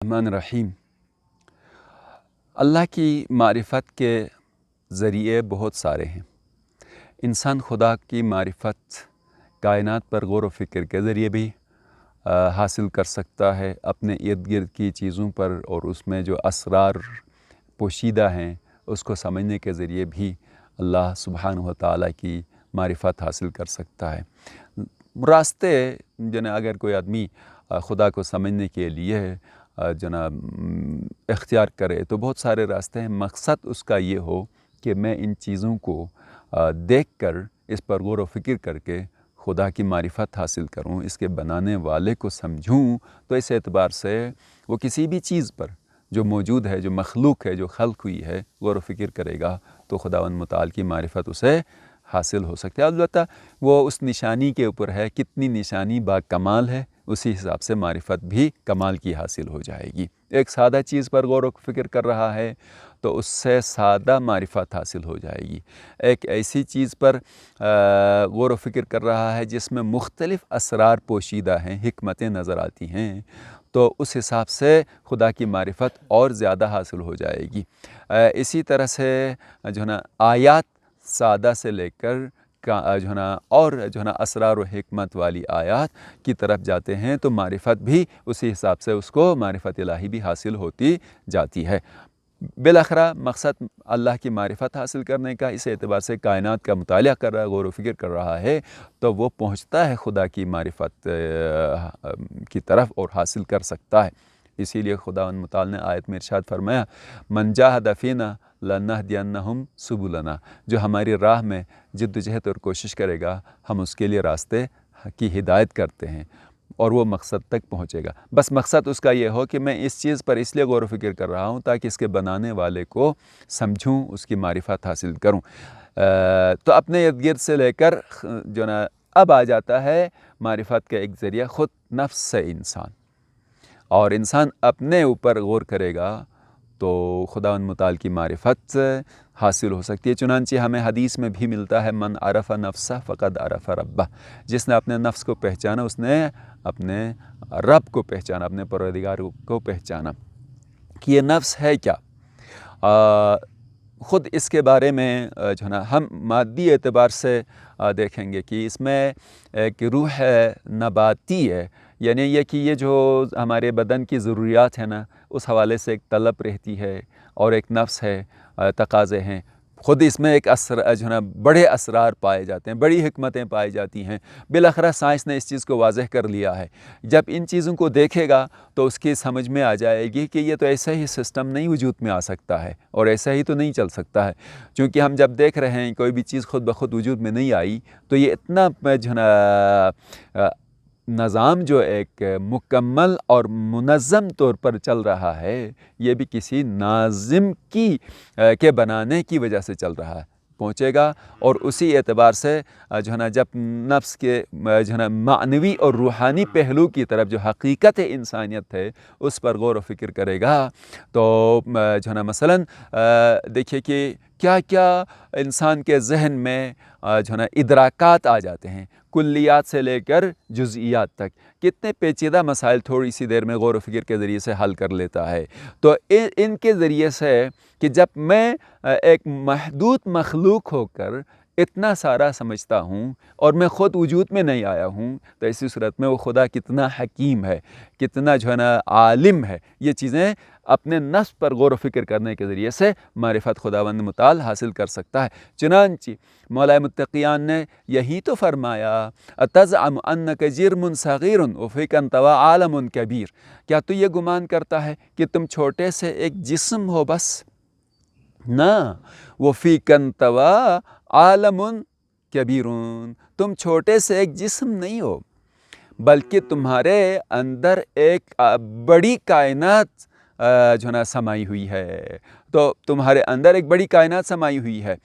الرحمن الرحیم۔ اللہ کی معرفت کے ذریعے بہت سارے ہیں۔ انسان خدا کی معرفت کائنات پر غور و فکر کے ذریعے بھی حاصل کر سکتا ہے، اپنے ارد گرد کی چیزوں پر اور اس میں جو اسرار پوشیدہ ہیں اس کو سمجھنے کے ذریعے بھی اللہ سبحانہ و تعالیٰ کی معرفت حاصل کر سکتا ہے۔ راستے اگر کوئی آدمی خدا کو سمجھنے کے لیے اختیار کرے تو بہت سارے راستے ہیں۔ مقصد اس کا یہ ہو کہ میں ان چیزوں کو دیکھ کر اس پر غور و فکر کر کے خدا کی معرفت حاصل کروں، اس کے بنانے والے کو سمجھوں، تو اس اعتبار سے وہ کسی بھی چیز پر جو موجود ہے، جو مخلوق ہے، جو خلق ہوئی ہے، غور و فکر کرے گا تو خداوند متعال کی معرفت اسے حاصل ہو سکتی ہے۔ البتہ وہ اس نشانی کے اوپر ہے، کتنی نشانی با کمال ہے، اسی حساب سے معرفت بھی کمال کی حاصل ہو جائے گی۔ ایک سادہ چیز پر غور و فکر کر رہا ہے تو اس سے سادہ معرفت حاصل ہو جائے گی۔ ایک ایسی چیز پر غور و فکر کر رہا ہے جس میں مختلف اسرار پوشیدہ ہیں، حکمتیں نظر آتی ہیں، تو اس حساب سے خدا کی معرفت اور زیادہ حاصل ہو جائے گی۔ اسی طرح سے آیات سادہ سے لے کر اور اسرار و حکمت والی آیات کی طرف جاتے ہیں تو معرفت بھی اسی حساب سے اس کو معرفت الہی بھی حاصل ہوتی جاتی ہے۔ بالآخرہ مقصد اللہ کی معرفت حاصل کرنے کا اس اعتبار سے کائنات کا مطالعہ کر رہا ہے، غور و فکر کر رہا ہے، تو وہ پہنچتا ہے خدا کی معرفت کی طرف اور حاصل کر سکتا ہے۔ اسی لیے خداوند متعال نے آیت میں ارشاد فرمایا، من جاہد فینا لنہدینہم سبلنا، جو ہماری راہ میں جد و جہد اور کوشش کرے گا ہم اس کے لیے راستے کی ہدایت کرتے ہیں اور وہ مقصد تک پہنچے گا۔ بس مقصد اس کا یہ ہو کہ میں اس چیز پر اس لیے غور و فکر کر رہا ہوں تاکہ اس کے بنانے والے کو سمجھوں، اس کی معرفت حاصل کروں۔ تو اپنے ارد گرد سے لے کر اب آ جاتا ہے معرفت کا ایک ذریعہ خود نفس سے انسان، اور انسان اپنے اوپر غور کرے گا تو خداوند متعال کی معرفت حاصل ہو سکتی ہے۔ چنانچہ ہمیں حدیث میں بھی ملتا ہے، من عرف نفسہ فقد عرف ربہ، جس نے اپنے نفس کو پہچانا اس نے اپنے رب کو پہچانا، اپنے پروردگار کو پہچانا۔ کہ یہ نفس ہے کیا؟ خود اس کے بارے میں ہم مادی اعتبار سے دیکھیں گے کہ اس میں ایک روح نباتی ہے، یعنی یہ کہ یہ جو ہمارے بدن کی ضروریات ہیں نا، اس حوالے سے ایک طلب رہتی ہے اور ایک نفس ہے، تقاضے ہیں۔ خود اس میں ایک بڑے اسرار پائے جاتے ہیں، بڑی حکمتیں پائی جاتی ہیں۔ بالآخرہ سائنس نے اس چیز کو واضح کر لیا ہے۔ جب ان چیزوں کو دیکھے گا تو اس کی سمجھ میں آ جائے گی کہ یہ تو ایسا ہی سسٹم نہیں وجود میں آ سکتا ہے اور ایسا ہی تو نہیں چل سکتا ہے، چونکہ ہم جب دیکھ رہے ہیں کوئی بھی چیز خود بخود وجود میں نہیں آئی تو یہ اتنا نظام جو ایک مکمل اور منظم طور پر چل رہا ہے، یہ بھی کسی ناظم کے بنانے کی وجہ سے چل رہا ہے، پہنچے گا۔ اور اسی اعتبار سے جب نفس کے معنوی اور روحانی پہلو کی طرف جو حقیقت انسانیت ہے اس پر غور و فکر کرے گا تو مثلاً دیکھیے کہ کیا کیا انسان کے ذہن میں ادراکات آ جاتے ہیں، کلیات سے لے کر جزئیات تک، کتنے پیچیدہ مسائل تھوڑی سی دیر میں غور و فکر کے ذریعے سے حل کر لیتا ہے۔ تو ان کے ذریعے سے کہ جب میں ایک محدود مخلوق ہو کر اتنا سارا سمجھتا ہوں اور میں خود وجود میں نہیں آیا ہوں، تو اسی صورت میں وہ خدا کتنا حکیم ہے، کتنا عالم ہے، یہ چیزیں اپنے نفس پر غور و فکر کرنے کے ذریعے سے معرفت خداوند متعال حاصل کر سکتا ہے۔ چنانچہ مولا متقیان نے یہی تو فرمایا، اتزعم انک جرم صغیر وفیک انطوی عالم کبیر، کیا تو یہ گمان کرتا ہے کہ تم چھوٹے سے ایک جسم ہو بس؟ نہ، وفیک انطوی عالم کبیر، تم چھوٹے سے ایک جسم نہیں ہو بلکہ تمہارے اندر ایک بڑی کائنات سمائی ہوئی ہے، تو تمہارے اندر ایک بڑی کائنات سمائی ہوئی ہے۔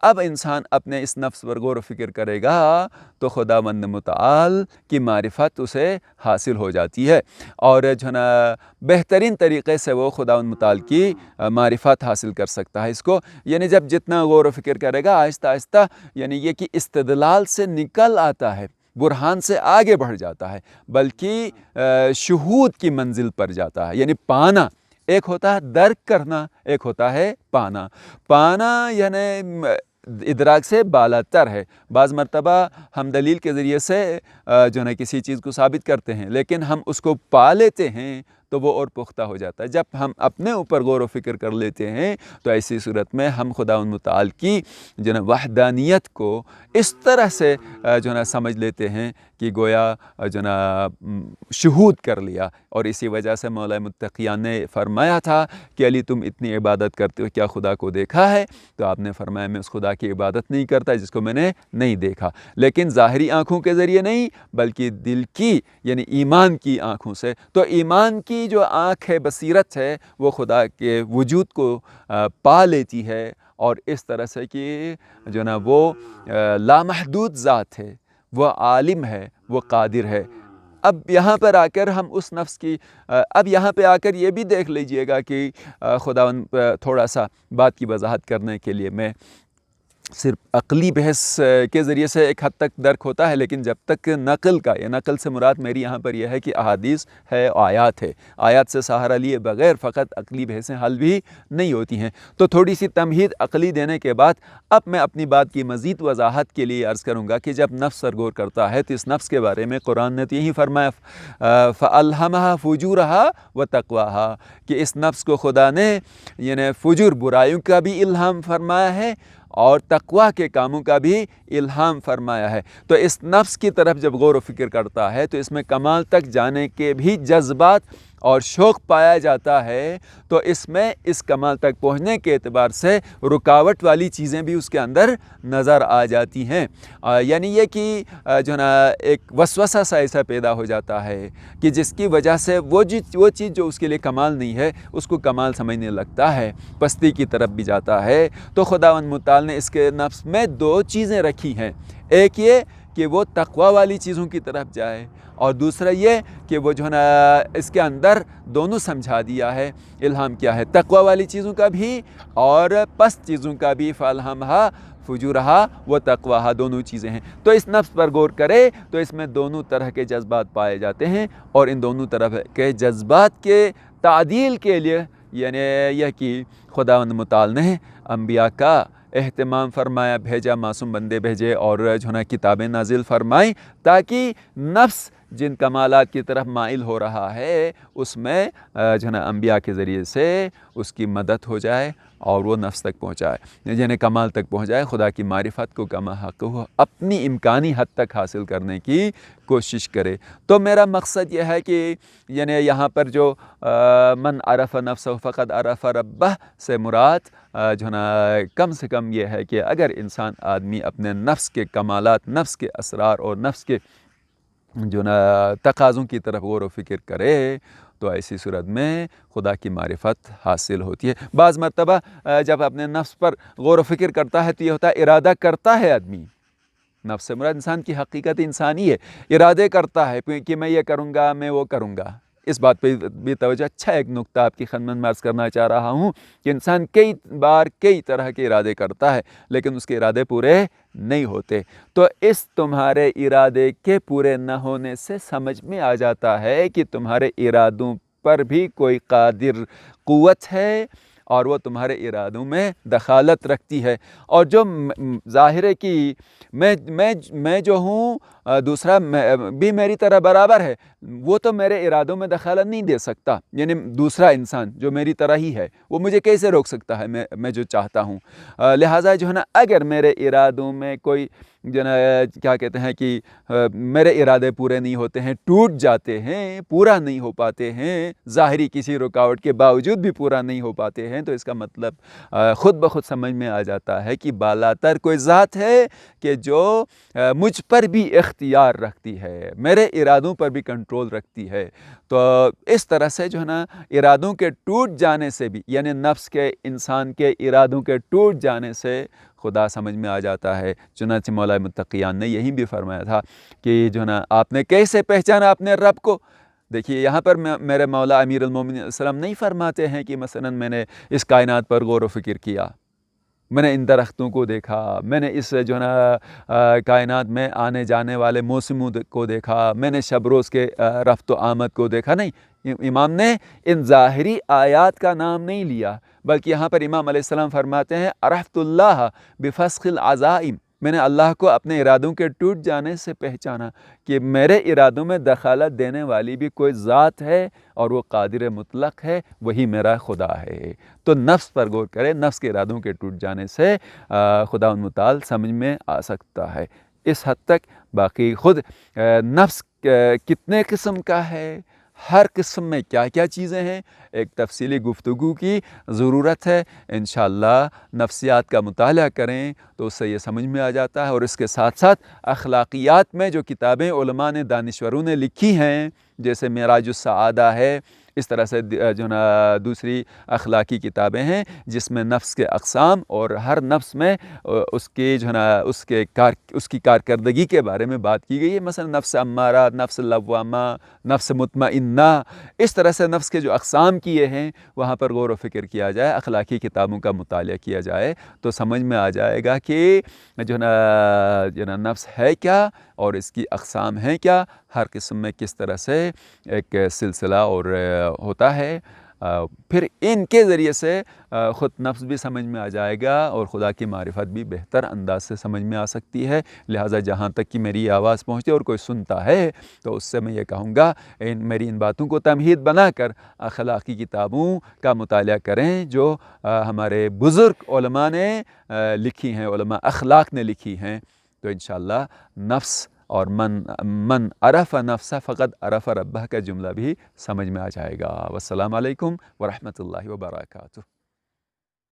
اب انسان اپنے اس نفس پر غور و فکر کرے گا تو خداوند متعال کی معرفت اسے حاصل ہو جاتی ہے، اور بہترین طریقے سے وہ خداوند متعال کی معرفت حاصل کر سکتا ہے۔ اس کو یعنی جب جتنا غور و فکر کرے گا آہستہ آہستہ، یعنی یہ کہ استدلال سے نکل آتا ہے برہان سے آگے بڑھ جاتا ہے، بلکہ شہود کی منزل پر جاتا ہے، یعنی پانا۔ ایک ہوتا ہے درک کرنا، ایک ہوتا ہے پانا۔ پانا یعنی ادراک سے بالا تر ہے۔ بعض مرتبہ ہم دلیل کے ذریعے سے جو ہے کسی چیز کو ثابت کرتے ہیں، لیکن ہم اس کو پا لیتے ہیں تو وہ اور پختہ ہو جاتا ہے۔ جب ہم اپنے اوپر غور و فکر کر لیتے ہیں تو ایسی صورت میں ہم خداوند متعال کی جو ہے وحدانیت کو اس طرح سے جو ہے سمجھ لیتے ہیں کہ گویا جو ہے شہود کر لیا۔ اور اسی وجہ سے مولا متقیان نے فرمایا تھا کہ علی تم اتنی عبادت کرتے ہو، کیا خدا کو دیکھا ہے؟ تو آپ نے فرمایا میں اس خدا کی عبادت نہیں کرتا جس کو میں نے نہیں دیکھا، لیکن ظاہری آنکھوں کے ذریعے نہیں بلکہ دل کی یعنی ایمان کی آنکھوں سے۔ تو ایمان کی جو آنکھ ہے، بصیرت ہے، وہ خدا کے وجود کو پا لیتی ہے، اور اس طرح سے کہ جو نا وہ لامحدود ذات ہے، وہ عالم ہے، وہ قادر ہے۔ اب یہاں پر آ کر ہم اس نفس کی اب یہاں پہ آ کر یہ بھی دیکھ لیجئے گا کہ خداوند تھوڑا سا بات کی وضاحت کرنے کے لیے میں صرف عقلی بحث کے ذریعے سے ایک حد تک درک ہوتا ہے، لیکن جب تک نقل کا یا نقل سے مراد میری یہاں پر یہ ہے کہ احادیث ہے، آیات ہے، آیات سے سہارا لیے بغیر فقط عقلی بحثیں حل بھی نہیں ہوتی ہیں۔ تو تھوڑی سی تمہید عقلی دینے کے بعد اب میں اپنی بات کی مزید وضاحت کے لیے عرض کروں گا کہ جب نفس سرگور کرتا ہے تو اس نفس کے بارے میں قرآن نے تو یہی فرمایا فَأَلْهَمَهَا فُجُورَهَا وَتَقْوَاهَا کہ اس نفس کو خدا نے یعنی فجور برائیوں کا بھی الہام فرمایا ہے اور تقویٰ کے کاموں کا بھی الہام فرمایا ہے۔ تو اس نفس کی طرف جب غور و فکر کرتا ہے تو اس میں کمال تک جانے کے بھی جذبات اور شوق پایا جاتا ہے، تو اس میں اس کمال تک پہنچنے کے اعتبار سے رکاوٹ والی چیزیں بھی اس کے اندر نظر آ جاتی ہیں۔ یعنی یہ کہ جو ہے نا ایک وسوسہ سا ایسا پیدا ہو جاتا ہے کہ جس کی وجہ سے وہ چیز جو اس کے لیے کمال نہیں ہے اس کو کمال سمجھنے لگتا ہے، پستی کی طرف بھی جاتا ہے۔ تو خداوند متعال نے اس کے نفس میں دو چیزیں رکھی ہیں، ایک یہ کہ وہ تقویٰ والی چیزوں کی طرف جائے، اور دوسرا یہ کہ وہ جو ہے نا اس کے اندر دونوں سمجھا دیا ہے، الہام کیا ہے تقویٰ والی چیزوں کا بھی اور پست چیزوں کا بھی۔ فَأَلْهَمَهَا فُجُورَهَا وَتَقْوَاهَا دونوں چیزیں ہیں۔ تو اس نفس پر غور کرے تو اس میں دونوں طرح کے جذبات پائے جاتے ہیں، اور ان دونوں طرح کے جذبات کے تعدیل کے لیے یعنی یہ کہ خداوند متعال نے انبیاء کا اہتمام فرمایا، بھیجا، معصوم بندے بھیجے اور جو ہے نا کتابیں نازل فرمائیں تاکہ نفس جن کمالات کی طرف مائل ہو رہا ہے اس میں جو ہے نا انبیاء کے ذریعے سے اس کی مدد ہو جائے اور وہ نفس تک پہنچائے، یعنی کمال تک پہنچائے، خدا کی معرفت کو کما حق ہو اپنی امکانی حد تک حاصل کرنے کی کوشش کرے۔ تو میرا مقصد یہ ہے کہ یعنی یہاں پر جو من عرف نفسہ فقد عرف ربہ سے مراد جو ہے نا کم سے کم یہ ہے کہ اگر انسان آدمی اپنے نفس کے کمالات، نفس کے اسرار اور نفس کے جو نا تقاضوں کی طرف غور و فکر کرے تو ایسی صورت میں خدا کی معرفت حاصل ہوتی ہے۔ بعض مرتبہ جب اپنے نفس پر غور و فکر کرتا ہے تو یہ ہوتا ہے ارادہ کرتا ہے آدمی، نفس سے مراد انسان کی حقیقت انسانی ہے، ارادے کرتا ہے کہ میں یہ کروں گا، میں وہ کروں گا۔ اس بات پہ بھی توجہ، اچھا ایک نقطہ آپ کی خدمت میں عرض کرنا چاہ رہا ہوں کہ انسان کئی بار کئی طرح کے ارادے کرتا ہے لیکن اس کے ارادے پورے نہیں ہوتے۔ تو اس تمہارے ارادے کے پورے نہ ہونے سے سمجھ میں آ جاتا ہے کہ تمہارے ارادوں پر بھی کوئی قادر قوت ہے اور وہ تمہارے ارادوں میں دخالت رکھتی ہے، اور جو ظاہر ہے کہ میں جو ہوں دوسرا بھی میری طرح برابر ہے، وہ تو میرے ارادوں میں دخالت نہیں دے سکتا، یعنی دوسرا انسان جو میری طرح ہی ہے وہ مجھے کیسے روک سکتا ہے میں جو چاہتا ہوں۔ لہٰذا جو ہے نا اگر میرے ارادوں میں کوئی جو نا کیا کہتے ہیں کہ میرے ارادے پورے نہیں ہوتے ہیں، ٹوٹ جاتے ہیں، پورا نہیں ہو پاتے ہیں، ظاہری کسی رکاوٹ کے باوجود بھی پورا نہیں ہو پاتے ہیں، تو اس کا مطلب خود بخود سمجھ میں آ جاتا ہے کہ بالاتر کوئی ذات ہے کہ جو مجھ پر بھی اختیار رکھتی ہے، میرے ارادوں پر بھی کنٹرول رکھتی ہے۔ تو اس طرح سے جو ہے نا ارادوں کے ٹوٹ جانے سے بھی یعنی نفس کے، انسان کے ارادوں کے ٹوٹ جانے سے خدا سمجھ میں آ جاتا ہے۔ چنانچہ مولا متقیان نے یہی بھی فرمایا تھا کہ جو ہے نا آپ نے کیسے پہچانا اپنے رب کو؟ دیکھیے یہاں پر میرے مولا امیر المومنین علیہ السلام نہیں فرماتے ہیں کہ مثلا میں نے اس کائنات پر غور و فکر کیا، میں نے ان درختوں کو دیکھا، میں نے اس جو ہے نا کائنات میں آنے جانے والے موسموں کو دیکھا، میں نے شب روز کے رفت و آمد کو دیکھا. نہیں، امام نے ان ظاہری آیات کا نام نہیں لیا، بلکہ یہاں پر امام علیہ السلام فرماتے ہیں عرفت اللہ بفسخ العزائم، میں نے اللہ کو اپنے ارادوں کے ٹوٹ جانے سے پہچانا کہ میرے ارادوں میں دخالت دینے والی بھی کوئی ذات ہے اور وہ قادر مطلق ہے، وہی میرا خدا ہے. تو نفس پر غور کرے، نفس کے ارادوں کے ٹوٹ جانے سے خدا متعال سمجھ میں آ سکتا ہے. اس حد تک باقی خود نفس کتنے قسم کا ہے، ہر قسم میں کیا کیا چیزیں ہیں، ایک تفصیلی گفتگو کی ضرورت ہے. انشاءاللہ نفسیات کا مطالعہ کریں تو اس سے یہ سمجھ میں آ جاتا ہے. اور اس کے ساتھ ساتھ اخلاقیات میں جو کتابیں علماء نے، دانشوروں نے لکھی ہیں، جیسے معراج السعادہ ہے، اس طرح سے جو نا دوسری اخلاقی کتابیں ہیں جس میں نفس کے اقسام اور ہر نفس میں اس کے جو ہے نا اس کی کارکردگی کے بارے میں بات کی گئی ہے. مثلا نفس امارہ، نفس لوامہ، نفس مطمئنہ، اس طرح سے نفس کے جو اقسام کیے ہیں وہاں پر غور و فکر کیا جائے، اخلاقی کتابوں کا مطالعہ کیا جائے تو سمجھ میں آ جائے گا کہ جو ہے نا نفس ہے کیا اور اس کی اقسام ہیں کیا، ہر قسم میں کس طرح سے ایک سلسلہ اور ہوتا ہے. پھر ان کے ذریعے سے خود نفس بھی سمجھ میں آ جائے گا اور خدا کی معرفت بھی بہتر انداز سے سمجھ میں آ سکتی ہے. لہٰذا جہاں تک کہ میری آواز پہنچتی اور کوئی سنتا ہے تو اس سے میں یہ کہوں گا میری ان باتوں کو تمہید بنا کر اخلاقی کتابوں کا مطالعہ کریں جو ہمارے بزرگ علماء نے لکھی ہیں، علماء اخلاق نے لکھی ہیں. تو انشاءاللہ نفس اور من عرف نفسہ فقط عرف ربہ کا جملہ بھی سمجھ میں آ جائے گا. والسلام علیکم ورحمۃ اللہ وبرکاتہ.